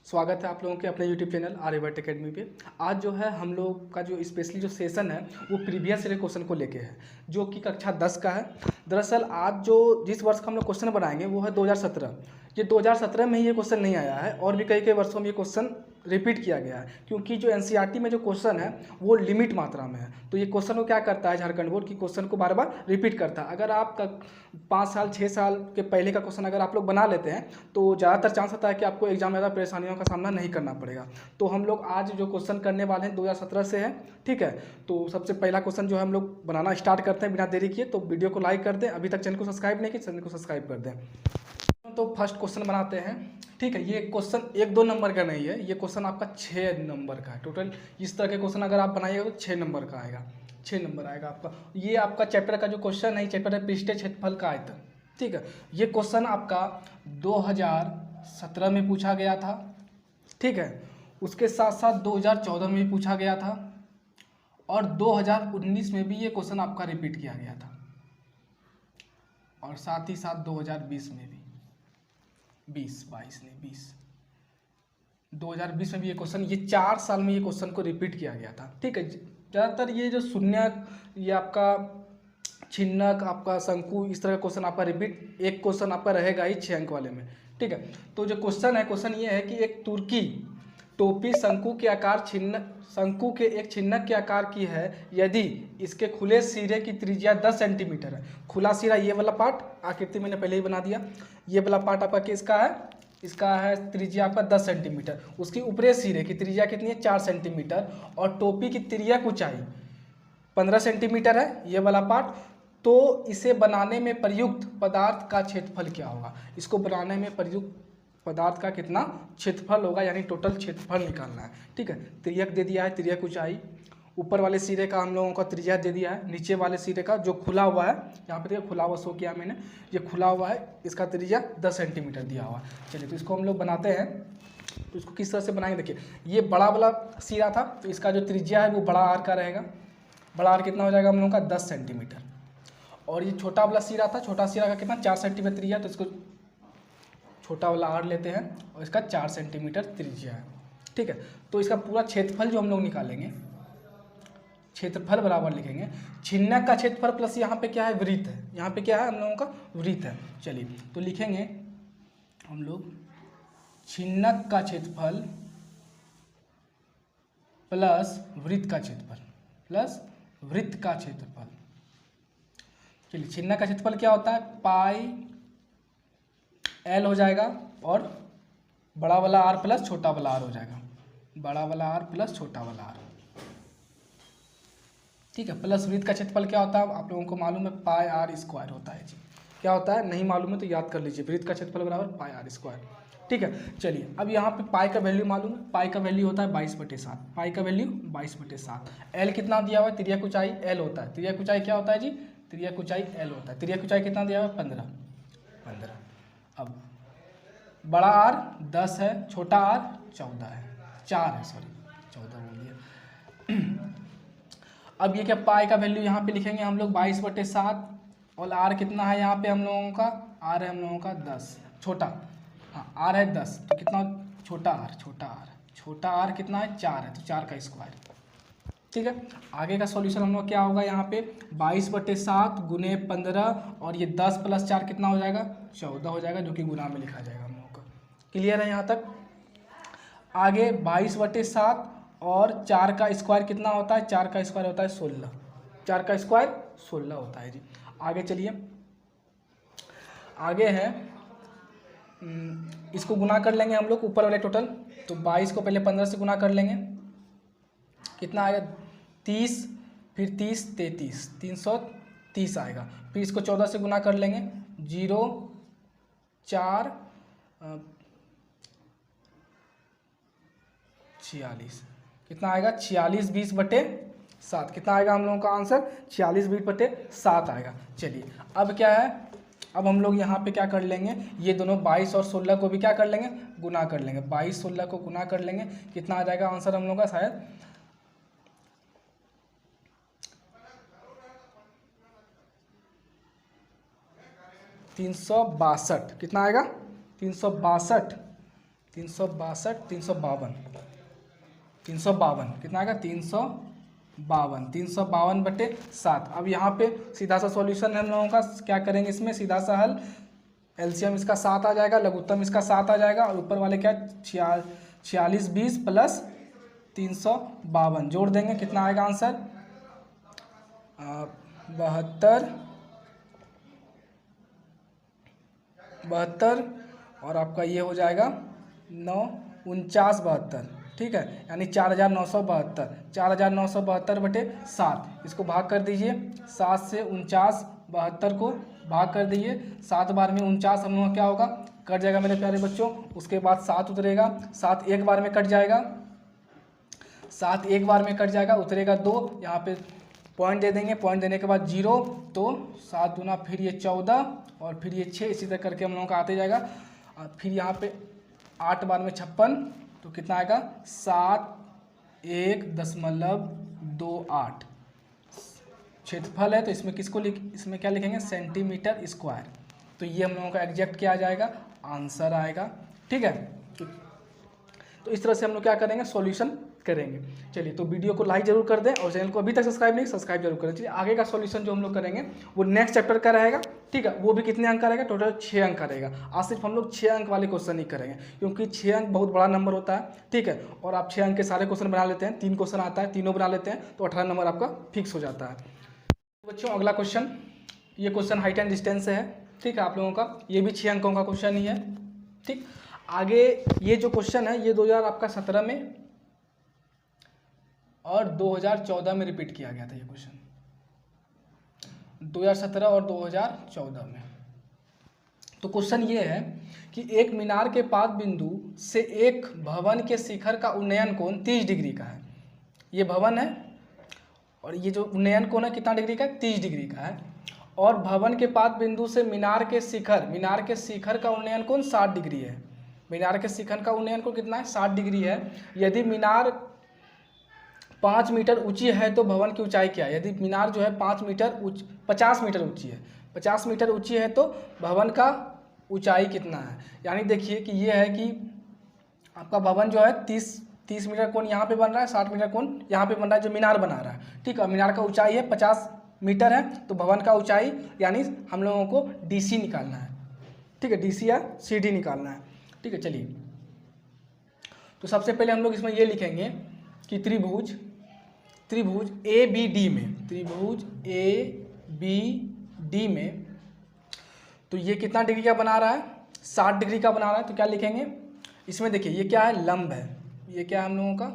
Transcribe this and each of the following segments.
स्वागत है आप लोगों के अपने YouTube चैनल आर्यभट्ट एकेडमी पे। आज जो है हम लोग का जो स्पेशली जो सेशन है वो प्रीवियस ईयर क्वेश्चन को लेके है, जो कि कक्षा 10 का है। दरअसल आज जो जिस वर्ष का हम लोग क्वेश्चन बनाएंगे वो है 2017। ये 2017 में ही ये क्वेश्चन नहीं आया है और भी कई कई वर्षों में ये क्वेश्चन रिपीट किया गया है, क्योंकि जो एनसीईआरटी में जो क्वेश्चन है वो लिमिट मात्रा में है। तो ये क्वेश्चन को क्या करता है, झारखंड बोर्ड की क्वेश्चन को बार बार रिपीट करता है। अगर आप 5 साल 6 साल के पहले का क्वेश्चन अगर आप लोग बना लेते हैं तो ज़्यादातर चांस होता है कि आपको एग्जाम में ज़्यादा परेशानियों का सामना नहीं करना पड़ेगा। तो हम लोग आज जो क्वेश्चन करने वाले हैं 2017 से है, ठीक है। तो सबसे पहला क्वेश्चन जो है हम लोग बनाना स्टार्ट करते हैं बिना देरी किए। तो वीडियो को लाइक कर दें, अभी तक चैनल को सब्सक्राइब नहीं किया चैनल को सब्सक्राइब कर दें। तो फर्स्ट क्वेश्चन बनाते हैं, ठीक है। ये क्वेश्चन 1-2 नंबर का नहीं है, ये क्वेश्चन आपका 6 नंबर का है। टोटल इस तरह के क्वेश्चन अगर आप बनाइएगा तो 6 नंबर का आएगा, 6 नंबर आएगा आपका। ये आपका चैप्टर का जो क्वेश्चन है, चैप्टर है पृष्ठीय क्षेत्रफल का आयतन, ठीक है। ये क्वेश्चन आपका 2017 में पूछा गया था, ठीक है। उसके साथ साथ 2014 में भी पूछा गया था और 2019 में भी ये क्वेश्चन आपका रिपीट किया गया था और साथ ही साथ 2020 में भी 2020 में भी ये क्वेश्चन, ये 4 साल में ये क्वेश्चन को रिपीट किया गया था, ठीक है। ज़्यादातर ये जो शून्यक, ये आपका छिन्नक, आपका शंकु, इस तरह का क्वेश्चन आपका रिपीट एक क्वेश्चन आपका रहेगा ही 6 अंक वाले में, ठीक है। तो जो क्वेश्चन है, क्वेश्चन ये है कि एक तुर्की टोपी शंकु के आकार शंकु के एक छिन्नक के आकार की है यदि इसके खुले सिरे की त्रिज्या 10 सेंटीमीटर है। खुला सिरा ये वाला पार्ट आकृति मैंने पहले ही बना दिया, ये वाला पार्ट आपका किसका है, इसका है त्रिज्या आपका 10 सेंटीमीटर। उसकी ऊपरी सिरे की त्रिज्या कितनी है, 4 सेंटीमीटर और टोपी की तिर्यक ऊंचाई 15 सेंटीमीटर है, ये वाला पार्ट। तो इसे बनाने में प्रयुक्त पदार्थ का क्षेत्रफल क्या होगा, इसको बनाने में प्रयुक्त पदार्थ का कितना क्षेत्रफल होगा, यानी टोटल क्षेत्रफल निकालना है, ठीक है। तिर्यक दे दिया है, तिर्यक ऊंचाई, ऊपर वाले सिरे का हम लोगों का त्रिज्या दे दिया है, नीचे वाले सिरे का जो खुला हुआ है, यहाँ पे देखिए खुला हुआ शो किया मैंने, ये खुला हुआ है, इसका त्रिज्या 10 सेंटीमीटर दिया हुआ है। चलिए तो इसको हम लोग बनाते हैं। तो इसको किस तरह से बनाएंगे, देखिए ये बड़ा वाला सिरा था तो इसका जो त्रिज्या है वो बड़ा आर का रहेगा। बड़ा आर कितना हो जाएगा हम लोगों का 10 सेंटीमीटर। और ये छोटा वाला सिरा था, छोटा सिरा का कितना 4 सेंटीमीटर त्रिज्या, तो इसको छोटा वाला आर लेते हैं और इसका 4 सेंटीमीटर त्रिज्या है, ठीक है। तो इसका पूरा क्षेत्रफल जो हम लोग निकालेंगे, क्षेत्रफल बराबर लिखेंगे छिन्नक का क्षेत्रफल प्लस यहाँ पे क्या है, वृत्त है, यहाँ पे क्या है हम लोगों का वृत्त है। चलिए तो लिखेंगे हम लोग छिन्नक का क्षेत्रफल प्लस वृत्त का क्षेत्रफल प्लस वृत्त का क्षेत्रफल। चलिए छिन्नक का क्षेत्रफल क्या होता है, पाई एल हो जाएगा और बड़ा वाला आर प्लस छोटा वाला आर हो जाएगा, बड़ा वाला आर प्लस छोटा वाला आर, ठीक है। प्लस वृत्त का क्षेत्रफल क्या होता है, आप लोगों को मालूम है पाई आर स्क्वायर होता है जी। क्या होता है नहीं मालूम है तो याद कर लीजिए, वृत्त का क्षेत्रफल बराबर पाई आर स्क्वायर, ठीक है। चलिए अब यहाँ पे पाई का वैल्यू मालूम है, पाई का वैल्यू होता है 22/7, पाई का वैल्यू 22/7। एल कितना दिया हुआ है, तिर्यक ऊंचाई एल होता है, तिर्यक ऊंचाई क्या होता है जी, तिर्यक ऊंचाई एल होता है। तिर्यक ऊंचाई कितना दिया हुआ है 15। अब बड़ा आर 10 है, छोटा आर 14 है, 4 है, सॉरी 14 बोल दिया। अब ये क्या पाई का वैल्यू यहाँ पे लिखेंगे हम लोग 22/7 और आर कितना है यहाँ पे हम लोगों का, आर है हम लोगों का 10, छोटा, हाँ आर है 10 तो कितना छोटा आर कितना है 4 है, तो 4 का स्क्वायर, ठीक है। आगे का सॉल्यूशन हम लोग क्या होगा, यहाँ पे 22/7 गुने 15 और ये 10 + 4 कितना हो जाएगा 14 हो जाएगा, जो कि गुना में लिखा जाएगा हम लोगों का। क्लियर है यहाँ तक। आगे 22/7 और 4 का स्क्वायर कितना होता है, 4 का स्क्वायर होता है 16, 4 का स्क्वायर 16 होता है जी। आगे चलिए, आगे है इसको गुना कर लेंगे हम लोग ऊपर वाले टोटल। तो 22 को पहले 15 से गुना कर लेंगे, कितना आएगा 30, फिर 30 33 330 आएगा। फिर इसको 14 से गुना कर लेंगे, 0 4 46, कितना आएगा 46 20/7, कितना आएगा हम लोगों का आंसर 46 20/7 आएगा। चलिए अब क्या है, अब हम लोग यहाँ पे क्या कर लेंगे, ये दोनों 22 और 16 को भी क्या कर लेंगे, गुना कर लेंगे। 22 16 को गुना कर लेंगे, कितना आ जाएगा आंसर हम लोग का, शायद 362, कितना आएगा 362 362, 352, 352 कितना आएगा 352, 352/7। अब यहाँ पे सीधा सा सॉल्यूशन है हम लोगों का, क्या करेंगे इसमें सीधा सा हल, एलसीएम इसका 7 आ जाएगा, लघुत्तम इसका 7 आ जाएगा, और ऊपर वाले क्या 4620 प्लस 352 जोड़ देंगे, कितना आएगा आंसर 72 और आपका ये हो जाएगा 4972, ठीक है, यानी 4972, 4972/7। इसको भाग कर दीजिए, 7 से 49, 72 को भाग कर दीजिए, 7 बार में 49 हम लोग क्या होगा कट जाएगा मेरे प्यारे बच्चों। उसके बाद 7 उतरेगा, 7 एक बार में कट जाएगा, 7 एक बार में कट जाएगा, उतरेगा 2, यहाँ पे पॉइंट दे देंगे, पॉइंट देने के बाद 0, तो 7 दूना फिर ये 14 और फिर ये 6, इसी तरह करके हम लोगों का आते जाएगा। फिर यहाँ पे 8 बार में 56, तो कितना आएगा 71.28 क्षेत्रफल है, तो इसमें किसको इसमें क्या लिखेंगे सेंटीमीटर स्क्वायर। तो ये हम लोगों का एग्जैक्ट क्या आ जाएगा आंसर आएगा, ठीक है। तो इस तरह से हम लोग क्या करेंगे सॉल्यूशन करेंगे। चलिए, तो वीडियो को लाइक जरूर कर दें और चैनल को अभी तक सब्सक्राइब नहीं सब्सक्राइब जरूर करें। चलिए, आगे का सॉल्यूशन जो हम लोग करेंगे वो नेक्स्ट चैप्टर का रहेगा, ठीक है। वो भी कितने अंक का रहेगा, टोटल 6 अंक का रहेगा। आज सिर्फ हम लोग 6 अंक वाले क्वेश्चन ही करेंगे, क्योंकि 6 अंक बहुत बड़ा नंबर होता है, ठीक है। और आप 6 अंक के सारे क्वेश्चन बना लेते हैं, 3 क्वेश्चन आता है, तीनों बना लेते हैं, तो 18 नंबर आपका फिक्स हो जाता है। बच्चों, अगला क्वेश्चन, ये क्वेश्चन हाइट एंड डिस्टेंस से है, ठीक है, आप लोगों का ये भी 6 अंकों का क्वेश्चन ही है, ठीक। आगे ये जो क्वेश्चन है ये 2017 में और 2014 में रिपीट किया गया था। ये क्वेश्चन 2017 और 2014 में। तो क्वेश्चन ये है कि एक मीनार के पाद बिंदु से एक भवन के शिखर का उन्नयन कोण 30 डिग्री का है। ये भवन है और ये जो उन्नयन कोण है कितना डिग्री का है 30 डिग्री का है। और भवन के पाद बिंदु से मीनार के शिखर का उन्नयन कोण 60 डिग्री है। मीनार के शिखर का उन्नयन कोण कितना है 60 डिग्री है। यदि मीनार 5 मीटर ऊंची है तो भवन की ऊंचाई क्या है। यदि मीनार जो है 50 मीटर ऊंची है, 50 मीटर ऊंची है तो भवन का ऊंचाई कितना है। यानी देखिए कि ये है कि आपका भवन जो है 30 मीटर कोण यहाँ पे बन रहा है, 60 मीटर कोण यहाँ पे बन रहा है, जो मीनार बना रहा है, ठीक है। मीनार का ऊंचाई है 50 मीटर है, तो भवन का ऊंचाई यानी हम लोगों को DC निकालना है, ठीक है, DC या CD निकालना है, ठीक है। चलिए, तो सबसे पहले हम लोग इसमें ये लिखेंगे कि त्रिभुज ABD में, तो ये कितना डिग्री का बना रहा है 60 डिग्री का बना रहा है। तो क्या लिखेंगे इसमें, देखिए ये क्या है लंब है, ये क्या है हम लोगों का,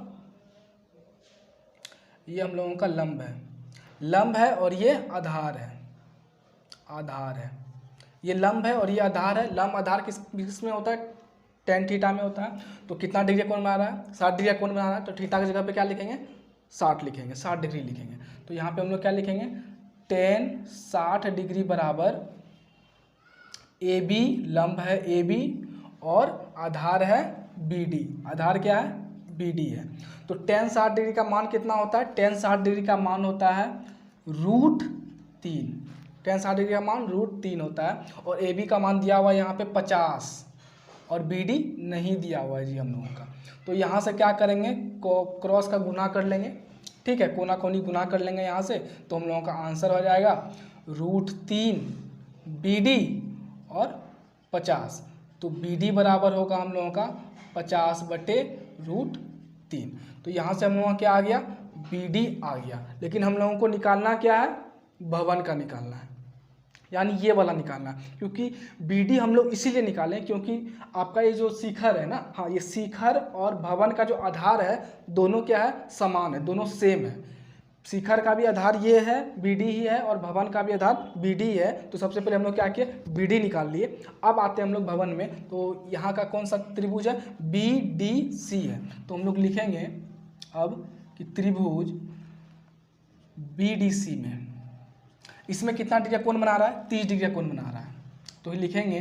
ये हम लोगों का लंब है और ये आधार है, ये लंब है और ये आधार है। लंब आधार किस में होता है tan थीटा में होता है। तो कितना डिग्री कोण बना रहा है 60 डिग्री कोण बना रहा है, तो थीटा की जगह पे क्या लिखेंगे 60 लिखेंगे, 60 डिग्री लिखेंगे। तो यहाँ पे हम लोग क्या लिखेंगे tan 60 डिग्री बराबर AB, लंब है AB और आधार है BD। आधार क्या है BD है। तो tan 60 डिग्री का मान कितना होता है, tan 60 डिग्री का मान होता है √3। tan 60 डिग्री का मान √3 होता है। और AB का मान दिया हुआ है यहाँ पे 50 और BD नहीं दिया हुआ है जी हम लोगों का। तो यहाँ से क्या करेंगे क्रॉस का गुना कर लेंगे, ठीक है, कोना कोनी गुना कर लेंगे यहाँ से, तो हम लोगों का आंसर हो जाएगा √3 BD और 50। तो BD बराबर होगा हम लोगों का 50/√3। तो यहाँ से हम लोगों का क्या आ गया BD आ गया। लेकिन हम लोगों को निकालना क्या है भवन का निकालना है, यानी ये वाला निकालना है। क्योंकि BD हम लोग इसीलिए निकालें क्योंकि आपका ये जो शिखर है ना, हाँ, ये शिखर और भवन का जो आधार है दोनों क्या है समान है, दोनों सेम है। शिखर का भी आधार ये है BD ही है और भवन का भी आधार BD है। तो सबसे पहले हम लोग क्या किए BD निकाल लिए। अब आते हैं हम लोग भवन में। तो यहाँ का कौन सा त्रिभुज है BDC है। तो हम लोग लिखेंगे अब कि त्रिभुज BDC में इसमें कितना डिग्री कोण बना रहा है 30 डिग्री कोण बना रहा है। तो लिखेंगे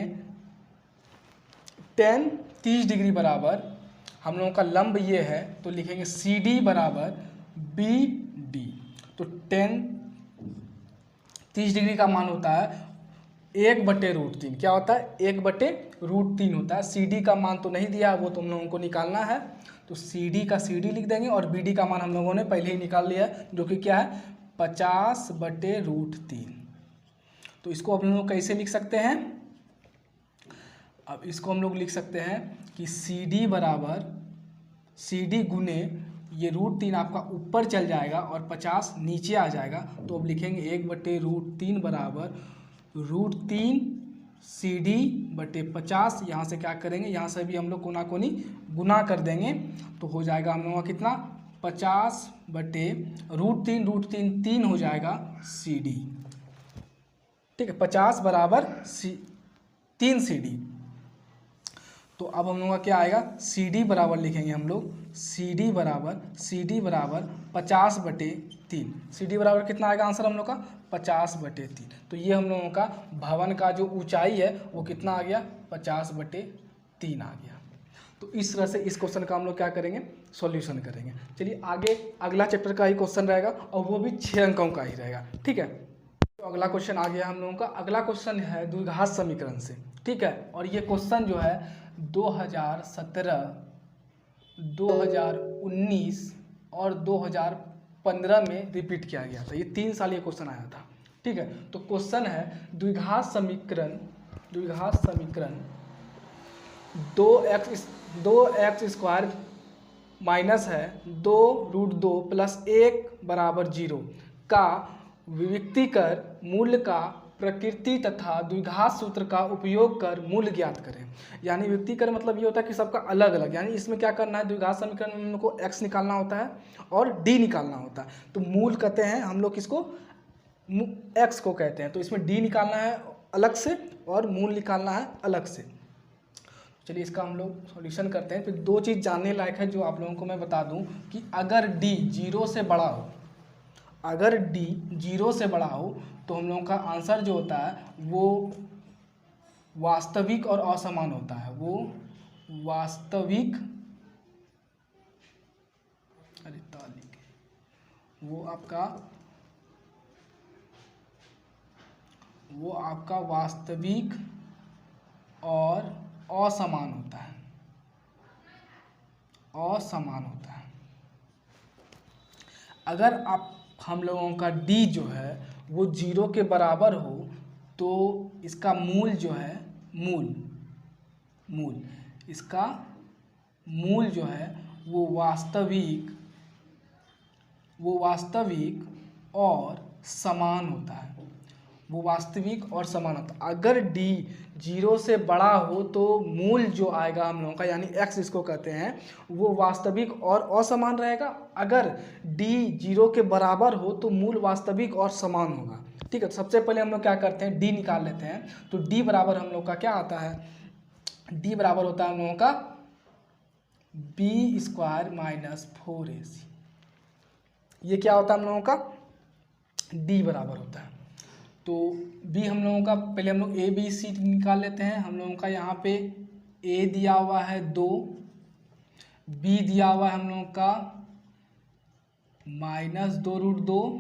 tan 30 डिग्री बराबर हम लोगों का लंब ये है, तो लिखेंगे CD बराबर BD। तो tan 30 डिग्री का मान होता है 1/√3। क्या होता है 1/√3। √3 होता है। CD का मान तो नहीं दिया, वो तो हम लोगों को निकालना है, तो CD का CD लिख देंगे और BD का मान हम लोगों ने पहले ही निकाल लिया है, जो कि क्या है 50/√3। तो इसको हम लोग कैसे लिख सकते हैं? अब इसको हम लोग लिख सकते हैं कि CD गुने ये √3 आपका ऊपर चल जाएगा और 50 नीचे आ जाएगा, तो अब लिखेंगे 1/√3 बराबर √3 CD/50। यहाँ से क्या करेंगे, यहाँ से भी हम लोग कोना कोनी गुना कर देंगे, तो हो जाएगा हम लोगों का कितना 50/√3, √3 3 हो जाएगा CD। ठीक है, 50 बराबर 3 CD। तो अब हम लोग का क्या आएगा, CD बराबर लिखेंगे हम लोग CD बराबर 50/3। CD बराबर कितना आएगा आंसर हम लोग का 50/3। तो ये हम लोगों का भवन का जो ऊंचाई है वो कितना आ गया 50/3 आ गया। तो इस तरह से इस क्वेश्चन का हम लोग क्या करेंगे, सॉल्यूशन करेंगे। चलिए आगे अगला चैप्टर का ही क्वेश्चन रहेगा और वो भी 6 अंकों का ही रहेगा। ठीक है, तो अगला क्वेश्चन आ गया हम लोगों का। अगला क्वेश्चन है द्विघात समीकरण से। ठीक है, और ये क्वेश्चन जो है 2017, 2019 और 2015 में रिपीट किया गया था। ये 3 साल ये क्वेश्चन आया था। ठीक है, तो क्वेश्चन है द्विघात समीकरण 2x² माइनस है 2√2 + 1 = 0 का विविक्तीकर मूल्य का प्रकृति तथा द्विघात सूत्र का उपयोग कर मूल्य ज्ञात करें। यानी विविक्तीकर मतलब ये होता है कि सबका अलग अलग, यानी इसमें क्या करना है, द्विघात समीकरण में हम लोग को x निकालना होता है और d निकालना होता है। तो मूल कहते हैं हम लोग किसको, x को कहते हैं। तो इसमें d निकालना है अलग से और मूल निकालना है अलग से। चलिए इसका हम लोग सॉल्यूशन करते हैं। फिर 2 चीज़ जानने लायक है जो आप लोगों को मैं बता दूं कि अगर d 0 से बड़ा हो, अगर d 0 से बड़ा हो तो हम लोगों का आंसर जो होता है वो वास्तविक और असमान होता है। वो वास्तविक, वो आपका वास्तविक और असमान होता है, असमान होता है। अगर आप हम लोगों का d जो है वो 0 के बराबर हो तो इसका मूल जो है, इसका मूल जो है वो वास्तविक और समान होता है। वो वास्तविक और समान होता है। अगर d 0 से बड़ा हो तो मूल जो आएगा हम लोगों का, यानी x इसको कहते हैं, वो वास्तविक और असमान रहेगा। अगर d 0 के बराबर हो तो मूल वास्तविक और समान होगा। ठीक है, तो सबसे पहले हम लोग क्या करते हैं, d निकाल लेते हैं। तो d बराबर हम लोग का क्या आता है, d बराबर होता है हम लोगों का b² - 4ac। ये क्या होता है हम लोगों का, d बराबर होता है। तो b हम लोगों का पहले हम लोग a b c निकाल लेते हैं। हम लोगों का यहाँ पे a दिया हुआ है 2, b दिया हुआ है हम लोगों का -2√2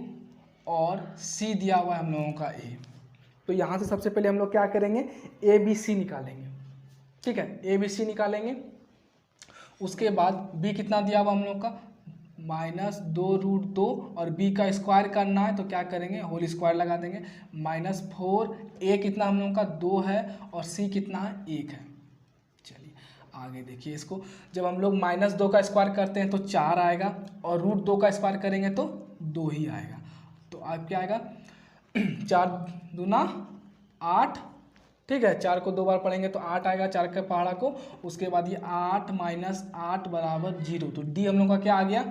और c दिया हुआ है हम लोगों का a। तो यहाँ से सबसे पहले हम लोग क्या करेंगे, a b c निकालेंगे। ठीक है, a b c निकालेंगे। उसके बाद b कितना दिया हुआ हम लोग का -2√2 और b का स्क्वायर करना है तो क्या करेंगे, होल स्क्वायर लगा देंगे। -4, a कितना हम लोगों का 2 है और c कितना है 1 है। चलिए आगे देखिए इसको, जब हम लोग -2 का स्क्वायर करते हैं तो 4 आएगा और √2 का स्क्वायर करेंगे तो 2 ही आएगा। तो अब क्या आएगा 4 दूना 8। ठीक है, 4 को 2 बार पढ़ेंगे तो 8 आएगा 4 के पहाड़ा को। उसके बाद ये 8 - 8 = 0। तो d हम लोग का क्या आ गया,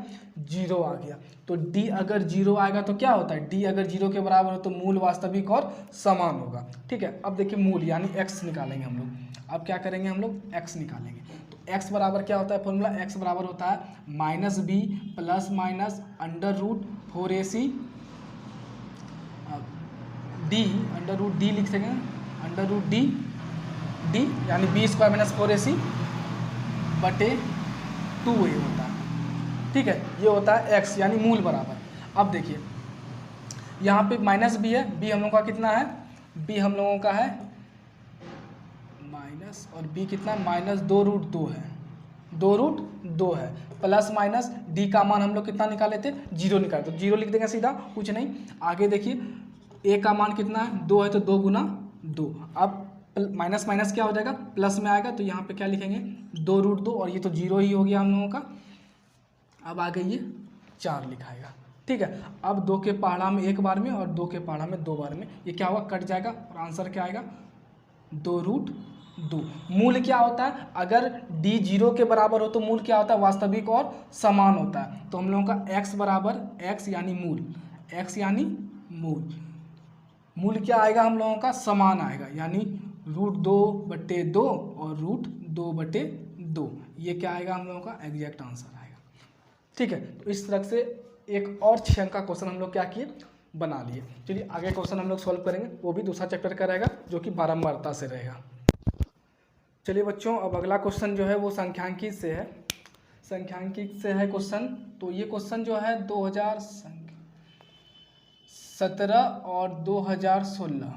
0 आ गया। तो d अगर 0 आएगा तो क्या होता है, d अगर 0 के बराबर हो तो मूल वास्तविक और समान होगा। ठीक है, अब देखिए मूल यानी x निकालेंगे हम लोग। अब क्या करेंगे हम लोग, x निकालेंगे। तो x बराबर क्या होता है फॉर्मूला, x बराबर होता है -b ± √4ac d लिख सकेंगे, √d यानी b² - 4ac/2a होता है। ठीक है, ये होता है x यानी मूल बराबर। अब देखिए यहाँ पे -b है, b हम लोगों का कितना है, b हम लोगों का है माइनस, और b कितना है -2√2 है, 2√2 है, प्लस माइनस d का मान हम लोग कितना निकाले थे 0 निकाले, तो 0 लिख देंगे सीधा, कुछ नहीं। आगे देखिए a का मान कितना है 2 है, तो 2 गुना 2, अब माइनस माइनस क्या हो जाएगा प्लस में आएगा, तो यहाँ पे क्या लिखेंगे 2√2, और ये तो 0 ही हो गया हम लोगों का। अब आगे ये 4 लिखाएगा, ठीक है। अब 2 के पहाड़ा में एक बार में और 2 के पहाड़ा में 2 बार में, ये क्या होगा कट जाएगा, और आंसर क्या आएगा 2√2। मूल क्या होता है, अगर d 0 के बराबर हो तो मूल क्या होता है वास्तविक और समान होता है। तो हम लोगों का x बराबर x यानी मूल, x यानी मूल क्या आएगा हम लोगों का समान आएगा, यानी √2/2 और √2/2, ये क्या आएगा हम लोगों का एग्जैक्ट आंसर आएगा, ठीक है। तो इस तरह से एक और 6 अंक का क्वेश्चन हम लोग क्या किए बना लिए। चलिए आगे क्वेश्चन हम लोग सॉल्व करेंगे, वो भी दूसरा चैप्टर का रहेगा जो कि बारंबारता से रहेगा। चलिए बच्चों, अब अगला क्वेश्चन जो है वो संख्यांकित से है, संख्यांकित से है क्वेश्चन। तो ये क्वेश्चन जो है 2017 और 2016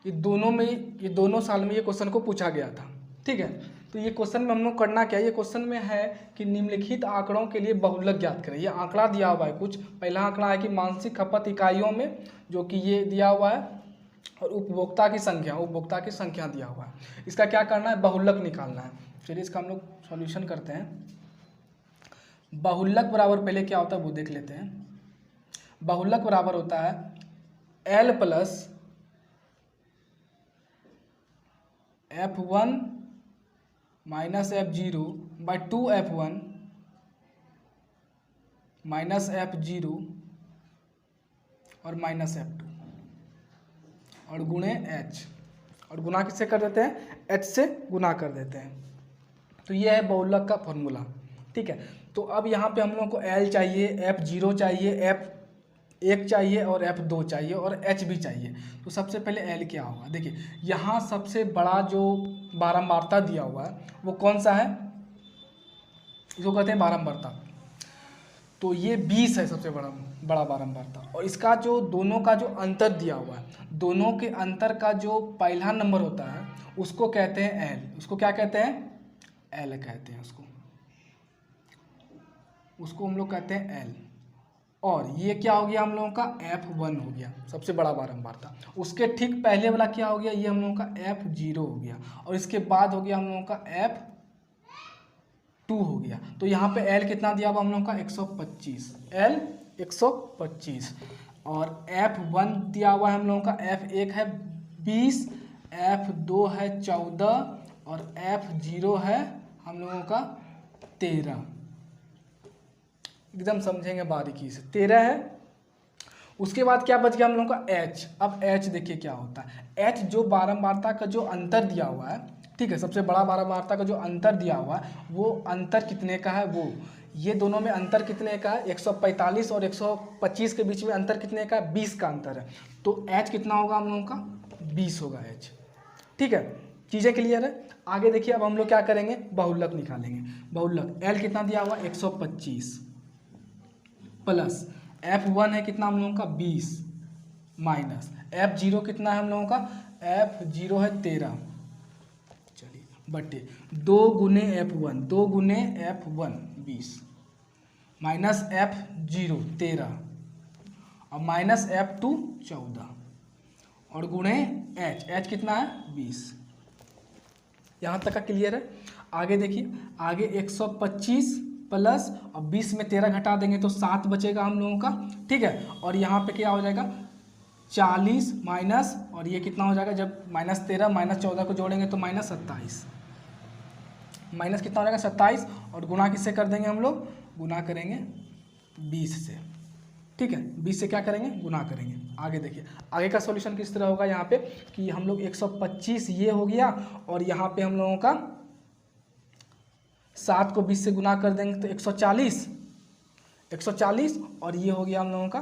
ये दोनों साल में ये क्वेश्चन को पूछा गया था, ठीक है। तो ये क्वेश्चन में हम लोग करना क्या है, ये क्वेश्चन में है कि निम्नलिखित आंकड़ों के लिए बहुलक ज्ञात करें। ये आंकड़ा दिया हुआ है कुछ, पहला आंकड़ा है कि मानसिक खपत इकाइयों में, जो कि ये दिया हुआ है, और उपभोक्ता की संख्या दिया हुआ है। इसका क्या करना है, बहुलक निकालना है। चलिए इसका हम लोग सॉल्यूशन करते हैं। बहुलक बराबर पहले क्या होता है वो देख लेते हैं। बहुलक बराबर होता है L plus F1 minus F0 by 2F1 minus F0 और माइनस F2 और गुणे H, और गुना किससे कर देते हैं, H से गुना कर देते हैं। तो ये है बहुलक का फॉर्मूला, ठीक है। तो अब यहाँ पे हम लोगों को L चाहिए, F0 चाहिए, F1 चाहिए और F2 चाहिए और H भी चाहिए। तो सबसे पहले L क्या होगा, देखिए यहाँ सबसे बड़ा जो बारंबारता दिया हुआ है वो कौन सा है, इसको कहते हैं बारंबारता। तो ये 20 है सबसे बड़ा बारंबारता, और इसका जो दोनों का जो अंतर दिया हुआ है, दोनों के अंतर का जो पहला नंबर होता है उसको कहते हैं L, उसको क्या कहते हैं L कहते हैं, उसको हम लोग कहते हैं L। और ये क्या हो गया हम लोगों का F1 हो गया सबसे बड़ा बारंबारता। उसके ठीक पहले वाला क्या हो गया, ये हम लोगों का F0 हो गया, और इसके बाद हो गया हम लोगों का F2 हो गया। तो यहाँ पे L कितना दिया हुआ हम लोगों का 125, L 125, और F1 दिया हुआ है हम लोगों का, F1 है 20, F2 है 14 और F0 है हम लोगों का 13। एकदम समझेंगे बारीकी से, 13 है। उसके बाद क्या बच गया हम लोगों का H। अब H देखिए क्या होता है, H जो बारंबारता का जो अंतर दिया हुआ है, ठीक है, सबसे बड़ा बारंबारता का जो अंतर दिया हुआ है वो अंतर कितने का है, वो ये दोनों में अंतर कितने का है, 145 और 125 के बीच में अंतर कितने का है, 20 का अंतर है। तो H कितना होगा हम लोगों का 20 होगा H, ठीक है। चीज़ें क्लियर है। आगे देखिए अब हम लोग क्या करेंगे, बहुलक निकालेंगे। बहुलक L कितना दिया हुआ 125 प्लस F1 है कितना हम लोगों का 20 माइनस F0 कितना है हम लोगों का, F0 है 13, चलिए बटे 2 गुने F1 20 माइनस F0 13 और माइनस F2 14 और गुणे H कितना है 20। यहाँ तक का क्लियर है। आगे देखिए, आगे 125 प्लस और 20 में 13 घटा देंगे तो 7 बचेगा हम लोगों का, ठीक है। और यहाँ पे क्या हो जाएगा 40 माइनस, और ये कितना हो जाएगा, जब -13 -14 को जोड़ेंगे तो -27, माइनस कितना हो जाएगा 27, और गुना किससे कर देंगे हम लोग, गुना करेंगे 20 से, ठीक है। 20 से क्या करेंगे, गुना करेंगे। आगे देखिए आगे का सॉल्यूशन किस तरह होगा, यहाँ पे कि हम लोग 125 ये हो गया, और यहाँ पे हम लोगों का 7 को 20 से गुना कर देंगे तो 140 और ये हो गया हम लोगों का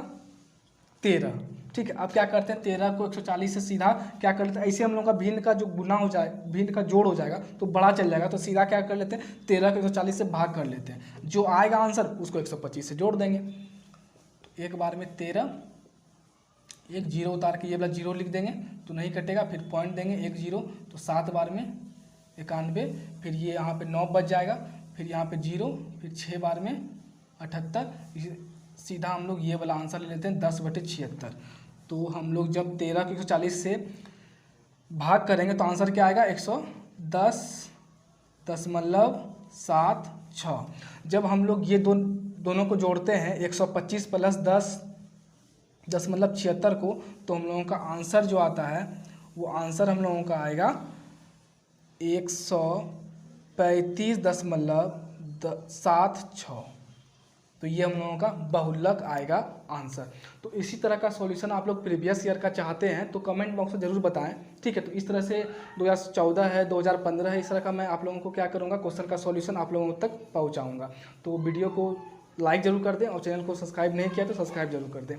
13, ठीक है। अब क्या करते हैं 13 को 140 से सीधा क्या कर लेते हैं, ऐसे हम लोगों का भिन्न का जो गुना हो जाए, भिन्न का जोड़ हो जाएगा तो बड़ा चल जाएगा, तो सीधा क्या कर लेते हैं 13 को 140 से भाग कर लेते हैं, जो आएगा आंसर उसको 125 से जोड़ देंगे। तो एक बार में 13 एक जीरो उतार के ये वाला जीरो लिख देंगे तो नहीं कटेगा, फिर पॉइंट देंगे एक जीरो, तो 7 बार में 91, फिर ये यहाँ पे 9 बच जाएगा, फिर यहाँ पे जीरो, फिर 6 बार में 78। सीधा हम लोग ये वाला आंसर ले लेते हैं 10/76। तो हम लोग जब 13 को 140 से भाग करेंगे तो आंसर क्या आएगा 110.76। जब हम लोग ये दोनों को जोड़ते हैं 125 प्लस 10.76 को, तो हम लोगों का आंसर जो आता है वो आंसर हम लोगों का आएगा 135.76। तो ये हम लोगों का बहुलक आएगा आंसर। तो इसी तरह का सॉल्यूशन आप लोग प्रीवियस ईयर का चाहते हैं तो कमेंट बॉक्स में ज़रूर बताएं, ठीक है। तो इस तरह से 2014 है, 2015 है, इस तरह का मैं आप लोगों को क्या करूँगा, क्वेश्चन का सॉल्यूशन आप लोगों तक पहुँचाऊँगा। तो वीडियो को लाइक ज़रूर कर दें और चैनल को सब्सक्राइब नहीं किया तो सब्सक्राइब जरूर कर दें।